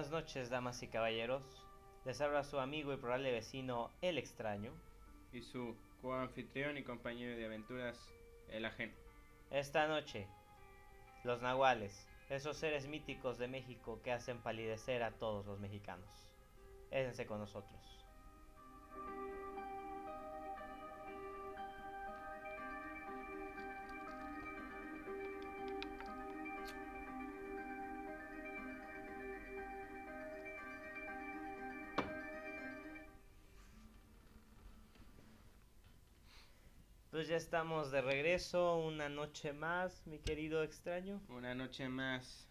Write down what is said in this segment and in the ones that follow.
Buenas noches, damas y caballeros. Les habla su amigo y probable vecino, el extraño. Y su coanfitrión y compañero de aventuras, el ajeno. Esta noche, los nahuales, esos seres míticos de México que hacen palidecer a todos los mexicanos. Édense con nosotros. Pues ya estamos de regreso, una noche más, mi querido extraño. Una noche más.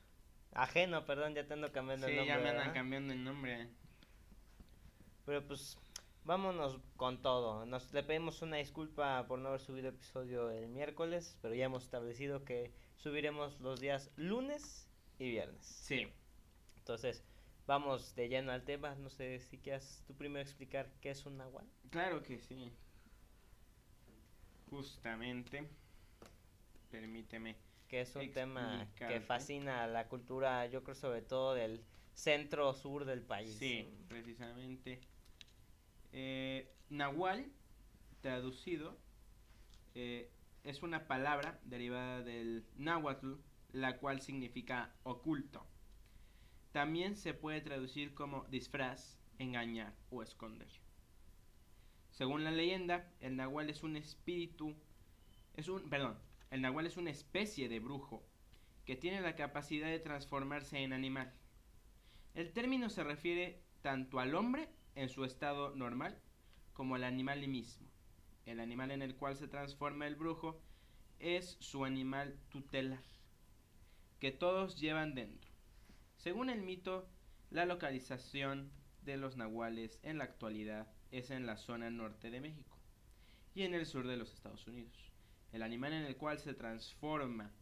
Ajeno, perdón, ya te ando cambiando el Sí, ya nombre, me andan ¿verdad? cambiando el nombre. Pero pues vámonos con todo. Le pedimos una disculpa por no haber subido episodio el miércoles, pero ya hemos establecido que subiremos los días lunes y viernes. Sí, Entonces, vamos de lleno al tema. No sé si quieras tú primero explicar qué es un nahual. claro que sí. Justamente, permíteme Que es un tema que explicarte. fascina a la cultura, yo creo sobre todo del centro sur del país. Sí, precisamente. Nahual, traducido, es una palabra derivada del náhuatl, la cual significa oculto. También se puede traducir como disfraz, engañar o esconder. Según la leyenda, el nahual es un espíritu, el nahual es una especie de brujo que tiene la capacidad de transformarse en animal. El término se refiere tanto al hombre en su estado normal como al animal mismo. El animal en el cual se transforma el brujo es su animal tutelar, que todos llevan dentro. Según el mito, la localización de los nahuales en la actualidad es en la zona norte de México y en el sur de los Estados Unidos. El animal en el cual se transforma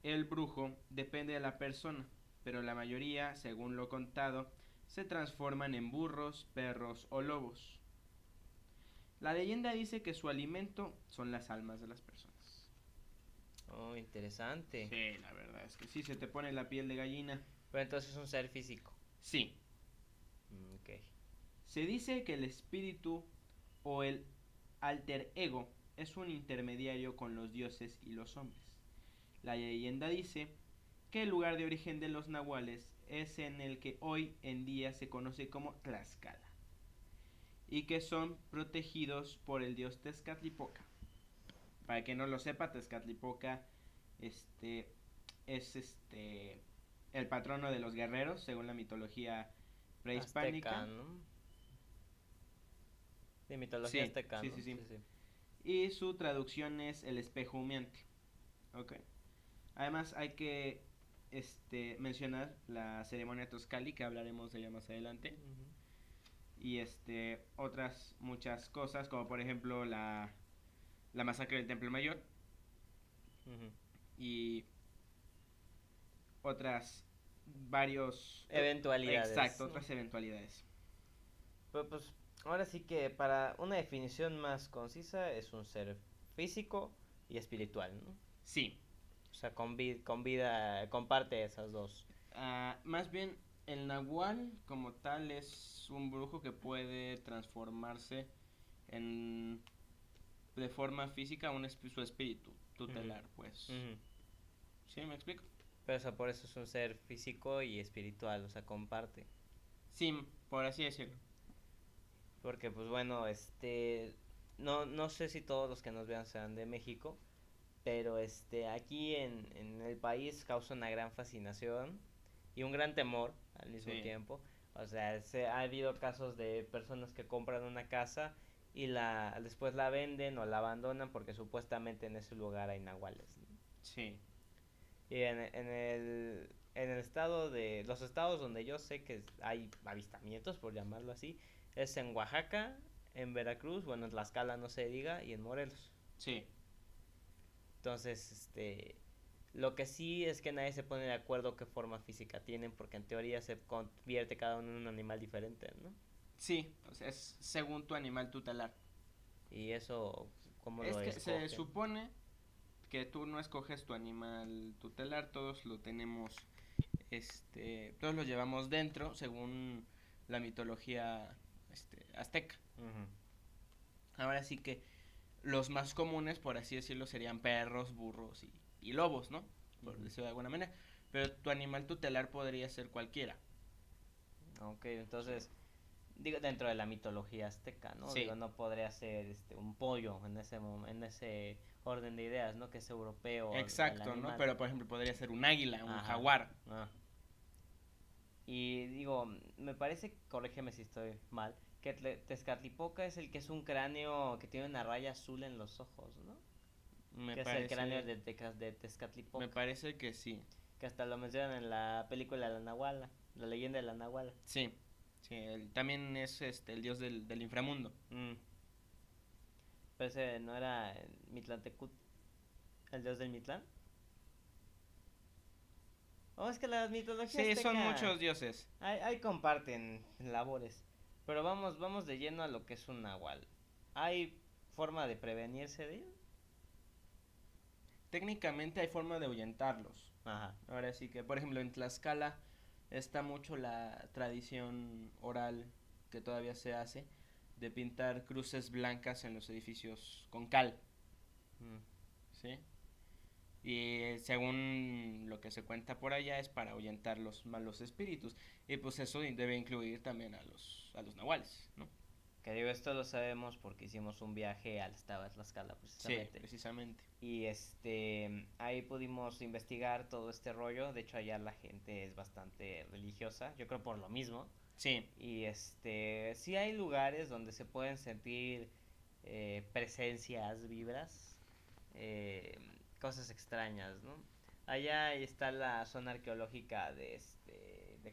el brujo depende de la persona, pero la mayoría, según lo contado, se transforman en burros, perros o lobos. La leyenda dice que su alimento son las almas de las personas. Oh, interesante. Sí, la verdad es que sí, se te pone la piel de gallina. Pero entonces es un ser físico. Sí, Ok. se dice que el espíritu o el alter ego es un intermediario con los dioses y los hombres. La leyenda dice que el lugar de origen de los nahuales es en el que hoy en día se conoce como Tlaxcala y que son protegidos por el dios Tezcatlipoca. Para que no lo sepa, Tezcatlipoca es el patrono de los guerreros según la mitología Azteca, prehispánica. ¿no? De mitología Sí, azteca, sí, ¿no? sí, sí. Sí, sí. Y su traducción es el espejo humeante. Ok. Además hay que mencionar la ceremonia Toscali, que hablaremos de ella más adelante. Ujú. Y otras muchas cosas, como por ejemplo la masacre del Templo Mayor. Ujú. Y otras varios... Exacto, Eventualidades, ¿no? otras eventualidades. Pero pues ahora sí que para una definición más concisa es un ser físico y espiritual, ¿no? Sí. O sea, con vida comparte esas dos. Más bien, el nahual como tal es un brujo que puede transformarse en de forma física su espíritu Ujú. tutelar, pues. Ujú. ¿Sí me explico? Pero eso por eso es un ser físico y espiritual, o sea, comparte. Sí, por así decirlo. Porque pues bueno, no sé si todos los que nos vean sean de México, pero aquí en el país causa una gran fascinación y un gran temor al mismo Sí, tiempo. O sea, ha habido casos de personas que compran una casa y después la venden o la abandonan porque supuestamente en ese lugar hay nahuales, ¿no? sí. Y en el estado los estados donde yo sé que hay avistamientos, por llamarlo así, es en Oaxaca, en Veracruz, bueno, en Tlaxcala no se diga, y en Morelos. Sí. Entonces, lo que sí es que nadie se pone de acuerdo qué forma física tienen, porque en teoría se convierte cada uno en un animal diferente, ¿no? Sí, o sea, es según tu animal tutelar. Y eso, ¿cómo Es lo que se escogen? supone que tú no escoges tu animal tutelar, todos lo tenemos todos los llevamos dentro según la mitología azteca. Ujú. Ahora sí que los más comunes, por así decirlo, serían perros, burros y lobos, ¿no? Por Ujú. decirlo de alguna manera. Pero tu animal tutelar podría ser cualquiera. Ok, Sí. entonces, digo, dentro de la mitología azteca, ¿no? Digo, Sí, no podría ser un pollo en ese orden de ideas, ¿no? Que es europeo el exacto, ¿no? animal. Pero por ejemplo podría ser un águila, un Ajá. jaguar. Ah. Y digo, me parece, corrígeme si estoy mal, que Tezcatlipoca es el que es un cráneo que tiene una raya azul en los ojos, ¿no? Me Que es el cráneo parece, de me Tezcatlipoca. parece que sí. Que hasta lo mencionan en la película de la Nahuala, la leyenda de la Nahuala. Sí, sí, también es el dios del inframundo. Mm. Pero ese no era el Mitlantecut, el dios del Mitlán. Oh, es que la mitología Sí, son azteca muchos dioses. ahí comparten labores. Pero vamos de lleno a lo que es un nahual. ¿Hay forma de prevenirse de ello? Técnicamente hay forma de ahuyentarlos. Ajá. Ahora sí que, por ejemplo, en Tlaxcala está mucho la tradición oral que todavía se hace de pintar cruces blancas en los edificios con cal, Mm. ¿sí? Y según lo que se cuenta por allá es para ahuyentar los malos espíritus. Y pues eso debe incluir también a los nahuales, ¿no? Que digo, esto lo sabemos porque hicimos un viaje al estado de Tlaxcala Sí, precisamente. precisamente. Y ahí pudimos investigar todo este rollo. De hecho, allá la gente es bastante religiosa. Yo creo por lo mismo. Sí, Y sí hay lugares donde se pueden sentir presencias, vibras, eh, cosas extrañas, ¿no? Allá está la zona arqueológica de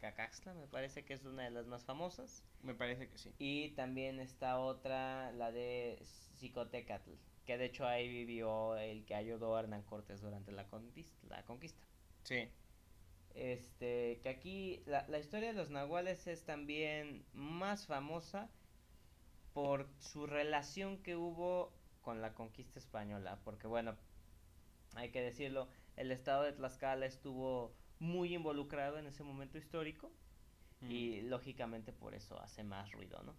Cacaxtla, me parece que es una de las más famosas. me parece que sí. Y también está otra, la de Xicotecatl, que de hecho ahí vivió el que ayudó a Hernán Cortés durante la conquista. Sí. Que aquí la historia de los nahuales es también más famosa por su relación que hubo con la conquista española, porque bueno, hay que decirlo, el estado de Tlaxcala estuvo muy involucrado en ese momento histórico Mm, y lógicamente por eso hace más ruido, ¿no?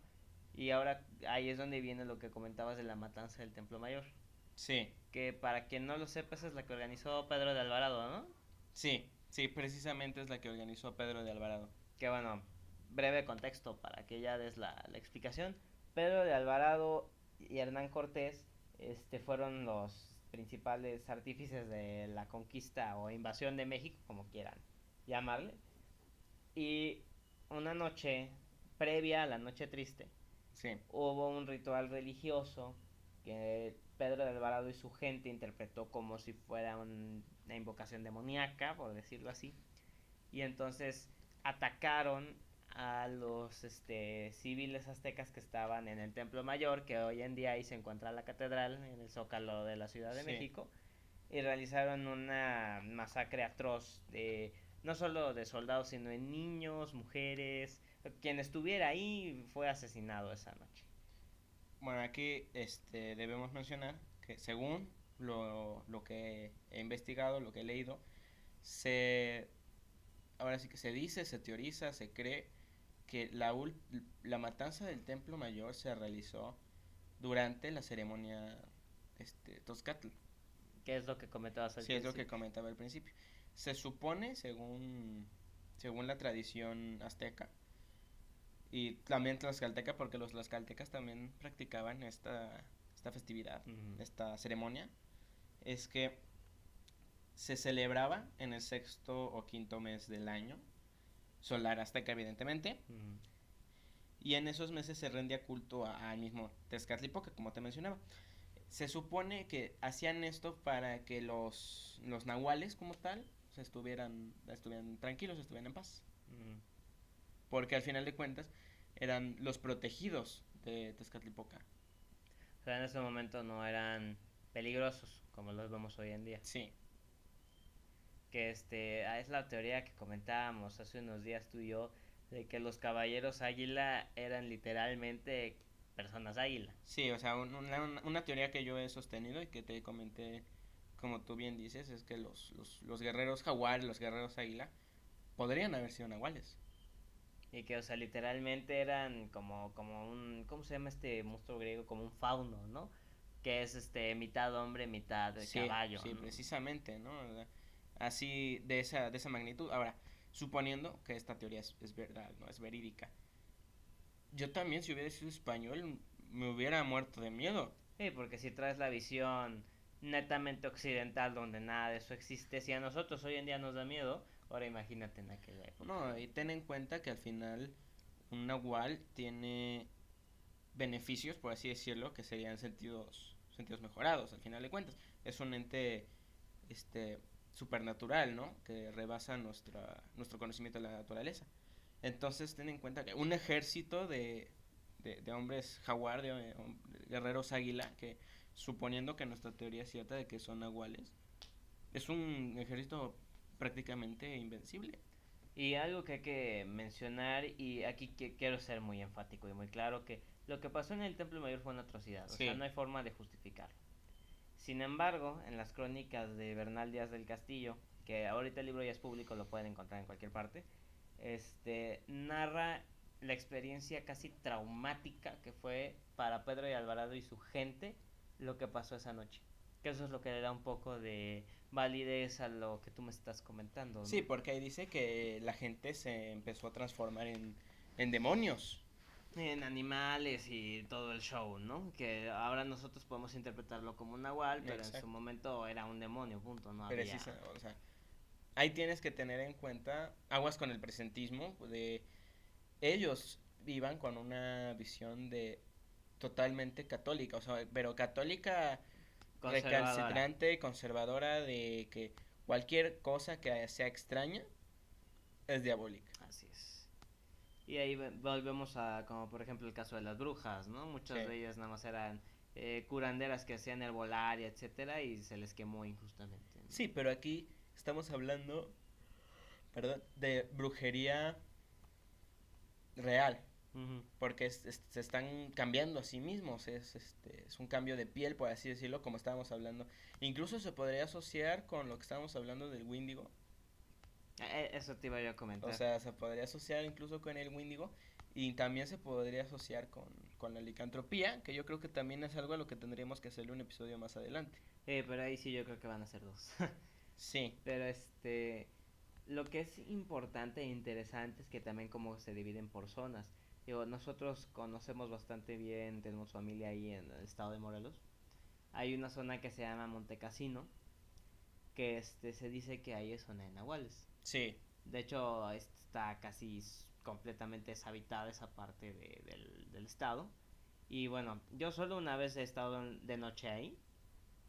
Y ahora ahí es donde viene lo que comentabas de la matanza del Templo Mayor, sí, que para quien no lo sepa esa es la que organizó Pedro de Alvarado, ¿no? sí, sí, precisamente es la que organizó Pedro de Alvarado. Que bueno, breve contexto para que ya des la explicación. Pedro de Alvarado y Hernán Cortés fueron los principales artífices de la conquista o invasión de México, como quieran llamarle. Y una noche previa a la noche triste, Sí, hubo un ritual religioso que Pedro de Alvarado y su gente interpretó como si fuera una invocación demoníaca, por decirlo así. Y entonces atacaron a los civiles aztecas que estaban en el Templo Mayor, que hoy en día ahí se encuentra la catedral en el Zócalo de la Ciudad de sí. México, y realizaron una masacre atroz de no solo de soldados, sino de niños, mujeres, quien estuviera ahí fue asesinado esa noche. Bueno, aquí debemos mencionar que según lo que he investigado, lo que he leído, se ahora sí que se dice, se teoriza, se cree que la matanza del Templo Mayor se realizó durante la ceremonia Tozcatl. ¿Qué es lo que comentabas al Sí, es lo que principio? comentaba al principio. Se supone, según la tradición azteca, y también tlaxcalteca, porque los tlaxcaltecas también practicaban esta festividad, Uh-huh. esta ceremonia, es que se celebraba en el sexto o quinto mes del año, solar azteca evidentemente, Uh-huh. y en esos meses se rendía culto al mismo Tezcatlipoca, como te mencionaba. Se supone que hacían esto para que los nahuales como tal estuvieran tranquilos, estuvieran en paz. Uh-huh. Porque al final de cuentas eran los protegidos de Tezcatlipoca. O sea, en ese momento no eran peligrosos como los vemos hoy en día. Sí, Que es la teoría que comentábamos hace unos días tú y yo de que los caballeros águila eran literalmente personas águila. sí, o sea, una teoría que yo he sostenido y que te comenté, como tú bien dices, es que los guerreros jaguar, los guerreros águila, podrían haber sido nahuales. Y que, o sea, literalmente eran como un, ¿cómo se llama este monstruo griego? Como un fauno, ¿no? Que es mitad hombre, mitad Sí, caballo, sí, ¿no? precisamente, ¿no? Así, de esa magnitud. Ahora, suponiendo que esta teoría es verdad, ¿no? Es verídica. Yo también, si hubiera sido español, me hubiera muerto de miedo. Sí, porque si traes la visión netamente occidental donde nada de eso existe, si a nosotros hoy en día nos da miedo, ahora imagínate en aquella época, No, ¿no? y ten en cuenta que al final un nahual tiene beneficios, por así decirlo, que serían sentidos mejorados, al final de cuentas. Es un ente este supernatural, ¿no? Que rebasa nuestro conocimiento de la naturaleza. Entonces, ten en cuenta que un ejército de hombres jaguar, de guerreros águila, que suponiendo que nuestra teoría es cierta de que son nahuales, es un ejército prácticamente invencible. Y algo que hay que mencionar, y aquí quiero ser muy enfático y muy claro, que lo que pasó en el Templo Mayor fue una atrocidad, o sea, Sí, no hay forma de justificarlo. Sin embargo, en las crónicas de Bernal Díaz del Castillo, que ahorita el libro ya es público, lo pueden encontrar en cualquier parte, narra la experiencia casi traumática que fue para Pedro y Alvarado y su gente lo que pasó esa noche. Que eso es lo que le da un poco de validez a lo que tú me estás comentando, sí, ¿no? porque ahí dice que la gente se empezó a transformar en demonios. En animales y todo el show, ¿no? Que ahora nosotros podemos interpretarlo como un nahual, pero en su Exacto. momento era un demonio, punto, no había... Precisa, o sea, ahí tienes que tener en cuenta aguas con el presentismo de ellos iban con una visión de totalmente católica, o sea, pero católica Conservadora. recalcitrante, conservadora de que cualquier cosa que sea extraña es diabólica. Así es. Y ahí volvemos a, como por ejemplo el caso de las brujas, ¿no? Muchas Sí. de ellas nada más eran curanderas que hacían herbolaria, etcétera, y se les quemó injustamente, ¿no? Sí, pero aquí estamos hablando, perdón, de brujería real, Ujú. porque se están cambiando a sí mismos, es un cambio de piel, por así decirlo, como estábamos hablando. Incluso se podría asociar con lo que estábamos hablando del Wendigo, Eso te iba yo a o comentar. sea, se podría asociar incluso con el Wendigo y también se podría asociar con la licantropía, que yo creo que también es algo a lo que tendríamos que hacerle un episodio más adelante. Pero ahí sí yo creo que van a ser dos. Sí, Pero lo que es importante e interesante es que también como se dividen por zonas. Digo, nosotros conocemos bastante bien, tenemos familia ahí en el estado de Morelos. Hay una zona que se llama Montecassino, que se dice que ahí es zona de nahuales. sí, De hecho, está casi completamente deshabitada esa parte del estado. Y bueno, yo solo una vez he estado de noche ahí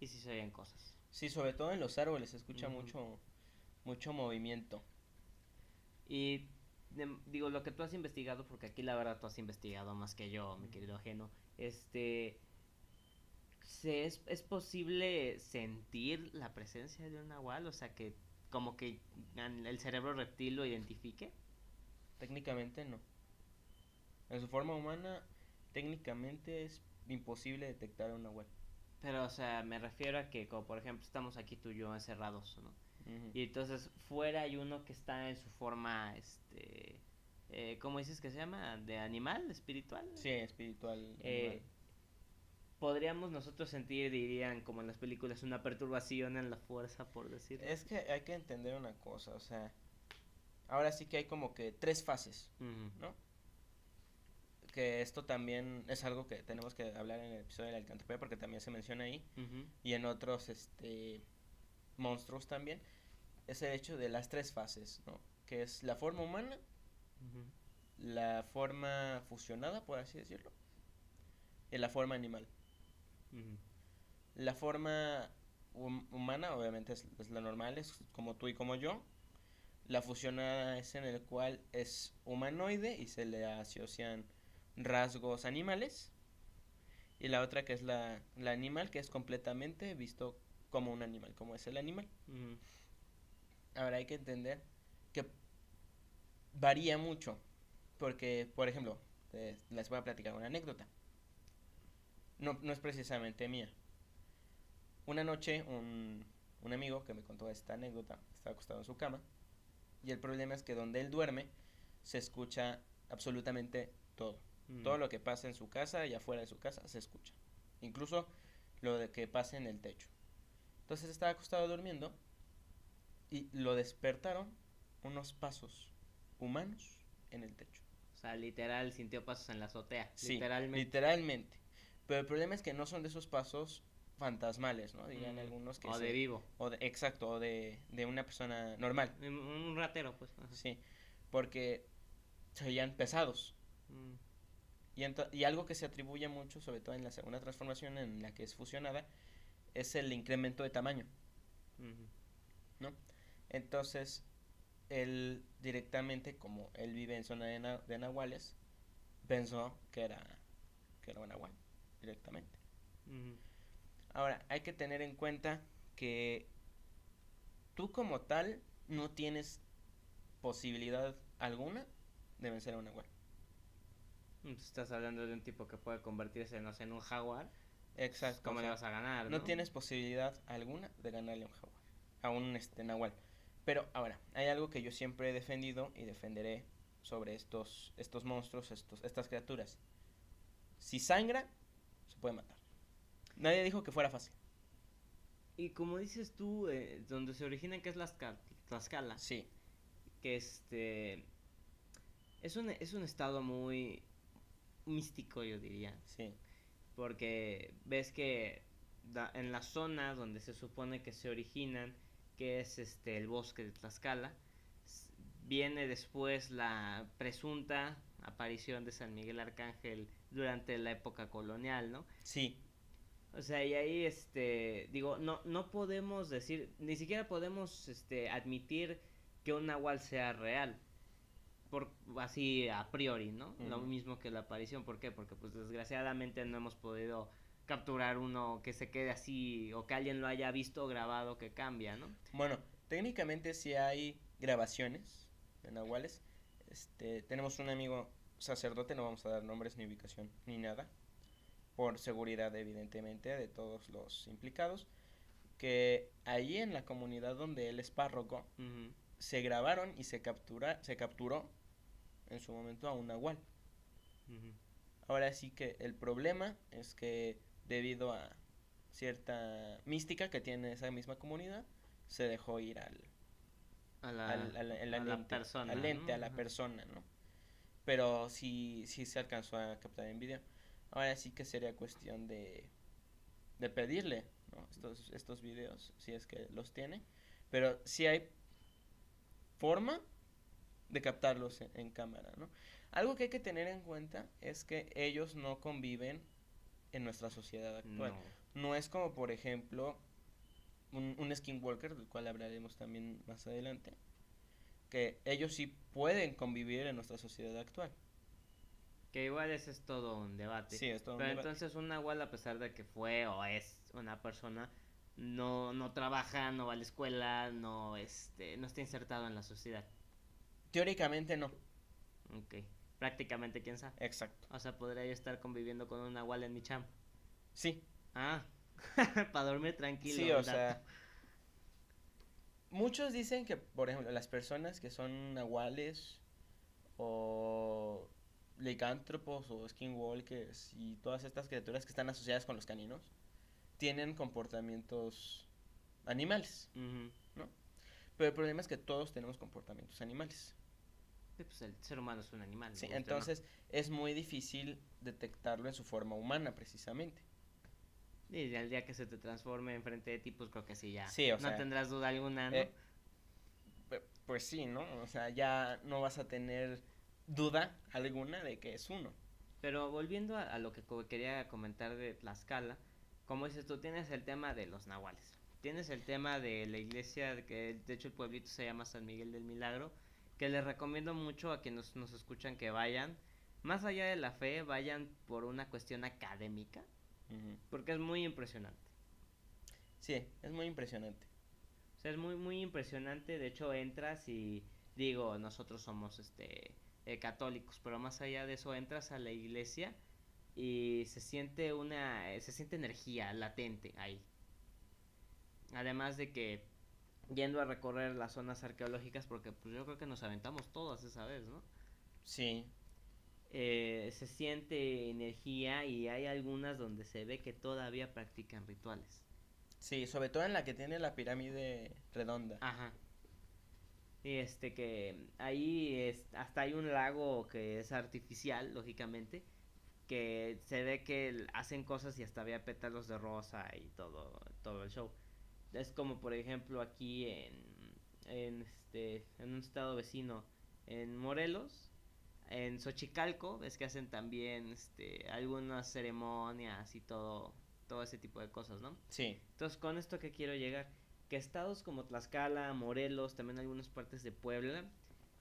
y sí se oyen cosas. sí, sobre todo en los árboles se escucha Ujú. mucho movimiento. Y digo, lo que tú has investigado, porque aquí la verdad tú has investigado más que yo, mi querido ajeno, ¿es posible sentir la presencia de un nahual? O sea, que como que el cerebro reptil lo identifique. Técnicamente no. En su forma humana, técnicamente es imposible detectar a una web. Pero, o sea, me refiero a que, como por ejemplo, estamos aquí tú y yo encerrados, ¿no? Ujú. Y entonces fuera hay uno que está en su forma, ¿cómo dices que se llama? ¿De animal? ¿Espiritual? Sí, espiritual, animal. Eh, Podríamos nosotros sentir, dirían, como en las películas, una perturbación en la fuerza, por decirlo Es así. que hay que entender una cosa, o sea, ahora sí que hay como que tres fases, Ujú, ¿no? Que esto también es algo que tenemos que hablar en el episodio de la licantropía porque también se menciona ahí ujú, y en otros monstruos también, es el hecho de las tres fases, ¿no? Que es la forma humana, ujú, la forma fusionada, por así decirlo, y la forma animal. ujú, La forma humana, obviamente, es la normal, es como tú y como yo. La fusionada es en el cual es humanoide y se le asocian rasgos animales. Y la otra que es la animal, que es completamente visto como un animal, como es el animal. ujú. Ahora hay que entender que varía mucho, porque, por ejemplo, les voy a platicar una anécdota. No, no es precisamente mía. Una noche un amigo que me contó esta anécdota, estaba acostado en su cama Y el problema es que donde él duerme se escucha absolutamente todo. Todo lo que pasa en su casa y afuera de su casa se escucha. Incluso lo de que pasa en el techo. Entonces estaba acostado durmiendo y lo despertaron unos pasos humanos en el techo. O sea, literal sintió pasos en la azotea. Sí, Literalmente. literalmente. Pero el problema es que no son de esos pasos fantasmales, ¿no? Dirían algunos que O de vivo. exacto, o de una persona normal. Un ratero, pues. Ajá. Sí, porque se veían pesados. Mm, Y algo que se atribuye mucho, sobre todo en la segunda transformación en la que es fusionada, es el incremento de tamaño, ujú. ¿no? Entonces, él directamente, como él vive en zona de nahuales, pensó que era un nahual, directamente. Ujú. Ahora, hay que tener en cuenta que tú como tal no tienes posibilidad alguna de vencer a un nahual. Estás hablando de un tipo que puede convertirse, no sé, en un jaguar. Pues, Exacto, o ¿cómo le sea, vas a ganar, no no? tienes posibilidad alguna de ganarle a un jaguar, a un nahual. Pero ahora, hay algo que yo siempre he defendido y defenderé sobre estos monstruos, estas criaturas. Si sangra, se puede matar. Nadie dijo que fuera fácil. Y como dices tú, donde se originan, que es Tlaxcala, Sí, que es un estado muy místico, yo diría. sí, Porque ves que en la zona donde se supone que se originan, que es el bosque de Tlaxcala, viene después la presunta aparición de San Miguel Arcángel durante la época colonial, ¿no? sí. O sea, y ahí, digo, no podemos decir, ni siquiera podemos, admitir que un nahual sea real, por así a priori, ¿no? Lo Ujú. mismo que la aparición, ¿por qué? Porque pues desgraciadamente no hemos podido capturar uno que se quede así o que alguien lo haya visto o grabado que cambia, ¿no? Bueno, técnicamente sí hay grabaciones de nahuales. Tenemos un amigo sacerdote, no vamos a dar nombres ni ubicación ni nada, por seguridad evidentemente de todos los implicados, que allí en la comunidad donde él es párroco, Ujú, se grabaron y se capturó en su momento a un nahual. ujú. Ahora sí que el problema es que debido a cierta mística que tiene esa misma comunidad, se dejó ir A la persona, al ente, ¿no? a la Ajá. persona, ¿no? Pero sí se alcanzó a captar en video. Ahora sí que sería cuestión de pedirle, ¿no? Estos videos, si es que los tiene. Pero sí hay forma de captarlos en cámara, ¿no? Algo que hay que tener en cuenta es que ellos no conviven en nuestra sociedad actual. No. No es como, por ejemplo, un skinwalker, del cual hablaremos también más adelante, que ellos sí pueden convivir en nuestra sociedad actual. Que igual ese es todo un debate. Sí, es todo un Pero debate. entonces un nahual, a pesar de que fue o es una persona, no trabaja, no va a la escuela, no está insertado en la sociedad. Teóricamente no. Ok. Prácticamente, quién sabe. Exacto. O sea, podría yo estar conviviendo con un nahual en mi chamba. Sí, Ah, para dormir sí, tranquilo, o el dato. sea, muchos dicen que, por ejemplo, las personas que son nahuales o licántropos o skinwalkers y todas estas criaturas que están asociadas con los caninos tienen comportamientos animales, Ujú. ¿no? Pero el problema es que todos tenemos comportamientos animales. Sí, pues el ser humano es un animal, Sí, le guste o no. entonces es muy difícil detectarlo en su forma humana, precisamente. Y el día que se te transforme enfrente de ti, pues creo que sí, ya. Sí, o No sea, tendrás duda alguna, ¿no? eh, pues sí, ¿no? O sea, ya no vas a tener duda alguna de que es uno. Pero volviendo a lo que quería comentar de Tlaxcala, como dices tú, tienes el tema de los nahuales. Tienes el tema de la iglesia, que de hecho el pueblito se llama San Miguel del Milagro, que les recomiendo mucho a quienes nos escuchan que vayan. Más allá de la fe, vayan por una cuestión académica, Ujú. porque es muy impresionante. Sí, es muy impresionante. O sea, es muy impresionante. De hecho, entras y digo, nosotros somos católicos, pero más allá de eso, entras a la iglesia y se siente energía latente ahí. Además de que yendo a recorrer las zonas arqueológicas porque pues yo creo que nos aventamos todas esa vez, ¿no? Sí, Se siente energía y hay algunas donde se ve que todavía practican rituales. sí, sobre todo en la que tiene la pirámide redonda. Ajá. Y que ahí hasta hay un lago que es artificial, lógicamente, que se ve que hacen cosas y hasta había pétalos de rosa y todo el show. Es como por ejemplo aquí en un estado vecino, en Morelos, en Xochicalco, ves que hacen también algunas ceremonias y todo ese tipo de cosas, ¿no? Sí, Entonces, con esto que quiero llegar, que estados como Tlaxcala, Morelos, también algunas partes de Puebla,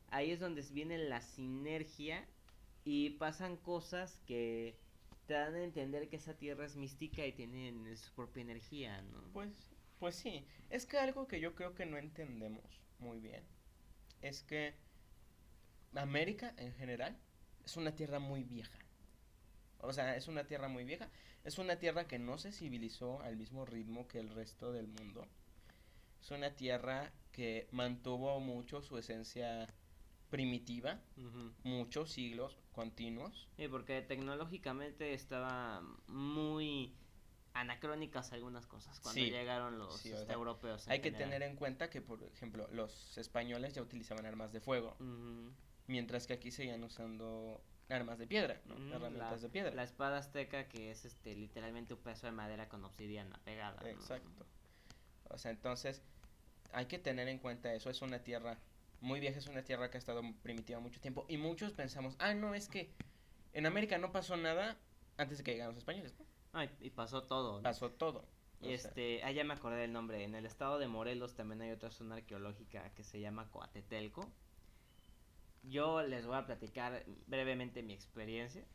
ahí es donde viene la sinergia y pasan cosas que te dan a entender que esa tierra es mística y tienen su propia energía, ¿no? pues, pues sí. Es que algo que yo creo que no entendemos muy bien es que América en general es una tierra muy vieja. O sea, es una tierra muy vieja. Es una tierra que no se civilizó al mismo ritmo que el resto del mundo. Es una tierra que mantuvo mucho su esencia primitiva, Ujú. muchos siglos continuos. Sí, porque tecnológicamente estaba muy anacrónicas algunas cosas cuando Sí, llegaron los sí, o sea, europeos en hay que general. tener en cuenta que, por ejemplo, los españoles ya utilizaban armas de fuego, Ujú. mientras que aquí seguían usando armas de piedra, ¿no? Ujú, Herramientas de piedra. la espada azteca que es literalmente un pedazo de madera con obsidiana pegada, ¿no? Exacto. O sea, entonces hay que tener en cuenta eso. Es una tierra muy vieja, es una tierra que ha estado primitiva mucho tiempo. Y muchos pensamos, ah, no, es que en América no pasó nada antes de que llegaran los españoles, ¿no? Ay, y pasó todo, ¿no? Pasó todo. Y O sea, ya me acordé del nombre. En el estado de Morelos también hay otra zona arqueológica que se llama Coatetelco. Yo les voy a platicar brevemente mi experiencia.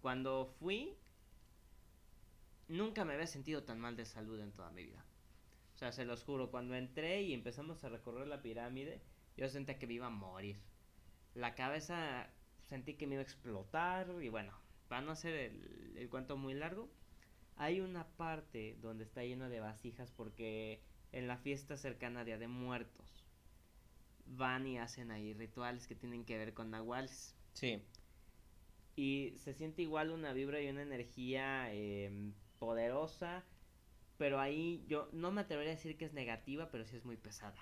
Cuando fui, nunca me había sentido tan mal de salud en toda mi vida. O sea, se los juro, cuando entré y empezamos a recorrer la pirámide, yo sentía que me iba a morir. La cabeza sentí que me iba a explotar y bueno, para no hacer el cuento muy largo, hay una parte donde está lleno de vasijas porque en la fiesta cercana a Día de Muertos van y hacen ahí rituales que tienen que ver con nahuales. sí. Y se siente igual una vibra y una energía poderosa, pero ahí yo no me atrevería a decir que es negativa, pero sí es muy pesada.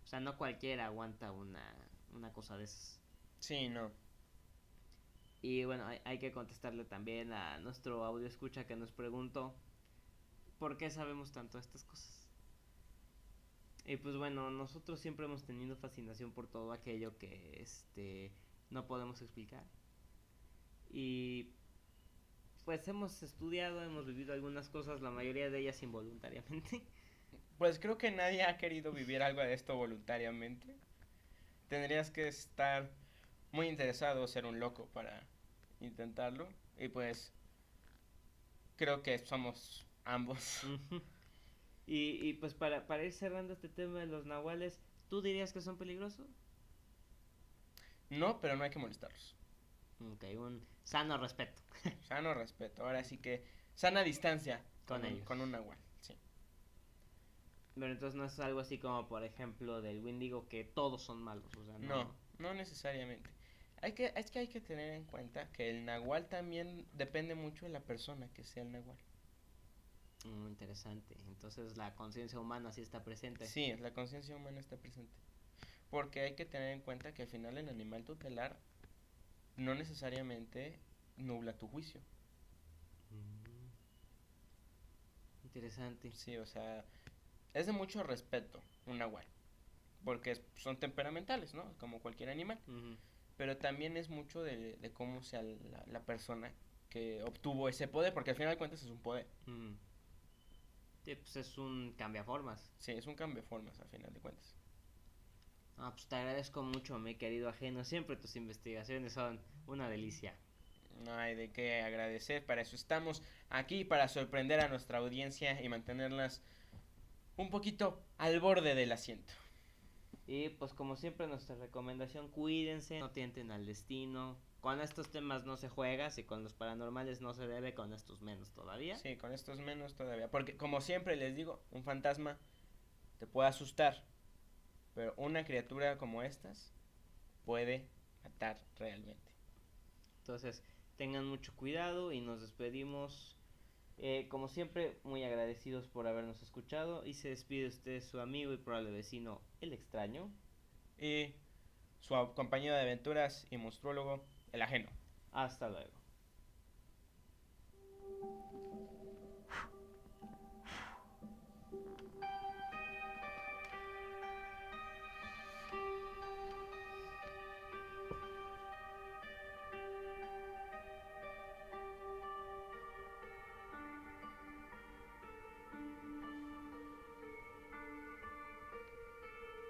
O sea, no cualquiera aguanta una cosa de esas. Sí, no. Y bueno, hay que contestarle también a nuestro audio escucha que nos preguntó por qué sabemos tanto estas cosas. Y pues bueno, nosotros siempre hemos tenido fascinación por todo aquello que no podemos explicar. Y pues hemos estudiado, hemos vivido algunas cosas, la mayoría de ellas involuntariamente. Pues creo que nadie ha querido vivir algo de esto voluntariamente. Tendrías que estar muy interesado o ser un loco para intentarlo. Y pues creo que somos ambos. Y pues para ir cerrando este tema de los nahuales, ¿tú dirías que son peligrosos? No, pero no hay que molestarlos. Ok, un sano respeto Sano respeto. Ahora sí que sana distancia con ellos. con un nahual. Sí. Pero entonces no es algo así como, por ejemplo, del Windigo que todos son malos, o sea, No, no. no necesariamente. Es que hay que tener en cuenta que el nahual también depende mucho de la persona que sea el nahual. Interesante. Entonces la conciencia humana sí está presente. Sí, la conciencia humana está presente. Porque hay que tener en cuenta que al final el animal tutelar no necesariamente nubla tu juicio. Mm, interesante. Sí, o sea, es de mucho respeto un nahual. Porque son temperamentales, ¿no? Como cualquier animal. Ujú. Pero también es mucho de cómo sea la persona que obtuvo ese poder. Porque al final de cuentas es un poder. Mm. Sí, pues es un cambiaformas. Sí, es un cambio de formas al final de cuentas. Ah, pues te agradezco mucho, mi querido ajeno. Siempre tus investigaciones son una delicia. No hay de qué agradecer, para eso estamos aquí, para sorprender a nuestra audiencia y mantenerlas un poquito al borde del asiento. Y pues como siempre nuestra recomendación, cuídense, no tienten al destino. Con estos temas no se juega, si con los paranormales no se debe, con estos menos todavía. Sí, con estos menos todavía, porque como siempre les digo, un fantasma te puede asustar, pero una criatura como estas puede matar realmente. Entonces, tengan mucho cuidado y nos despedimos. Como siempre, muy agradecidos por habernos escuchado. Y se despide usted, su amigo y probable vecino, el extraño. Y su compañero de aventuras y monstruólogo, el ajeno. Hasta luego.